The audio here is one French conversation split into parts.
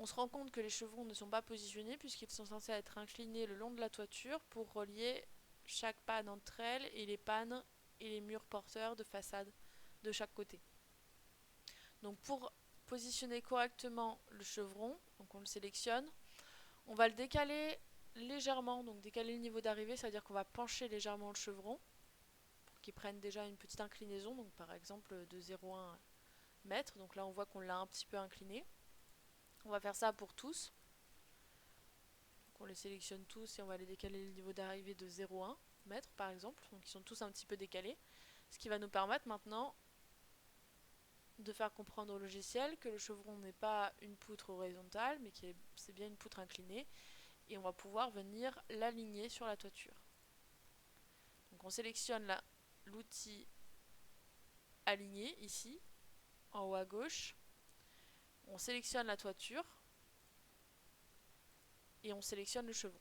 On se rend compte que les chevrons ne sont pas positionnés puisqu'ils sont censés être inclinés le long de la toiture pour relier chaque panne entre elles et les pannes et les murs porteurs de façade de chaque côté. Donc pour positionner correctement le chevron, donc on le sélectionne, on va le décaler légèrement, donc décaler le niveau d'arrivée, c'est-à-dire qu'on va pencher légèrement le chevron pour qu'il prenne déjà une petite inclinaison, donc par exemple de 0,1 mètre, donc là on voit qu'on l'a un petit peu incliné. On va faire ça pour tous. Donc on les sélectionne tous et on va les décaler le niveau d'arrivée de 0,1 mètre par exemple, donc ils sont tous un petit peu décalés, ce qui va nous permettre maintenant de faire comprendre au logiciel que le chevron n'est pas une poutre horizontale, mais que c'est bien une poutre inclinée, et on va pouvoir venir l'aligner sur la toiture. Donc on sélectionne l'outil aligné ici, en haut à gauche, on sélectionne la toiture, et on sélectionne le chevron.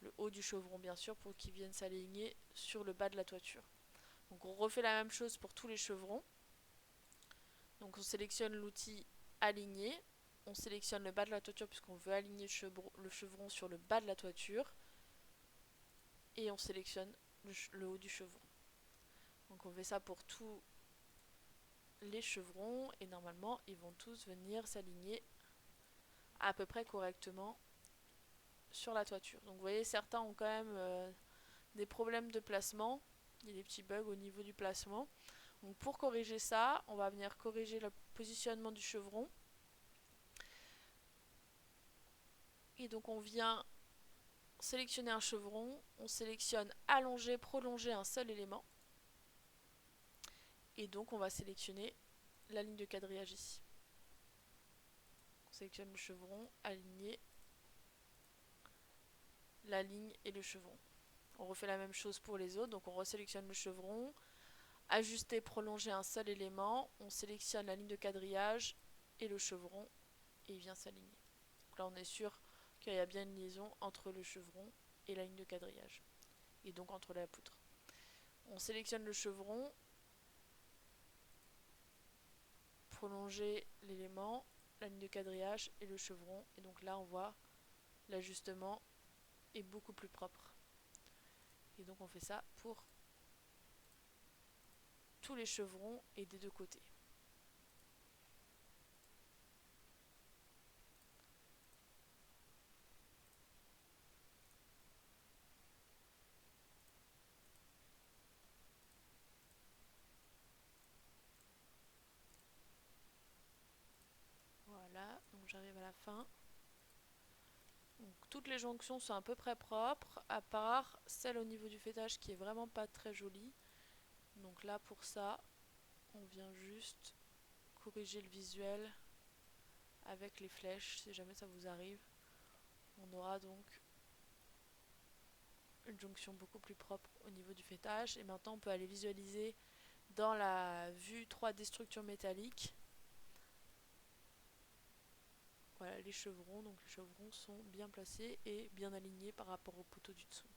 Le haut du chevron bien sûr pour qu'il vienne s'aligner sur le bas de la toiture. Donc on refait la même chose pour tous les chevrons. Donc on sélectionne l'outil aligné, on sélectionne le bas de la toiture puisqu'on veut aligner le chevron sur le bas de la toiture et on sélectionne le haut du chevron. Donc on fait ça pour tous les chevrons et normalement ils vont tous venir s'aligner à peu près correctement sur la toiture. Donc vous voyez, certains ont quand même des problèmes de placement, il y a des petits bugs au niveau du placement. Donc pour corriger ça, on va venir corriger le positionnement du chevron. Et donc on vient sélectionner un chevron, on sélectionne allonger, prolonger un seul élément. Et donc on va sélectionner la ligne de quadrillage ici. On sélectionne le chevron, aligner la ligne et le chevron. On refait la même chose pour les autres, donc on resélectionne le chevron, ajuster, prolonger un seul élément, on sélectionne la ligne de quadrillage et le chevron et il vient s'aligner. Donc là on est sûr qu'il y a bien une liaison entre le chevron et la ligne de quadrillage et donc entre la poutre. On sélectionne le chevron, prolonger l'élément, la ligne de quadrillage et le chevron, et donc là on voit l'ajustement est beaucoup plus propre. Et donc on fait ça pour tous les chevrons et des deux côtés. Voilà, donc j'arrive à la fin. Donc toutes les jonctions sont à peu près propres, à part celle au niveau du fêtage qui est vraiment pas très jolie. Donc là pour ça, on vient juste corriger le visuel avec les flèches, si jamais ça vous arrive. On aura donc une jonction beaucoup plus propre au niveau du fêtage. Et maintenant on peut aller visualiser dans la vue 3D structure métallique. Voilà les chevrons, donc les chevrons sont bien placés et bien alignés par rapport au poteau du dessous.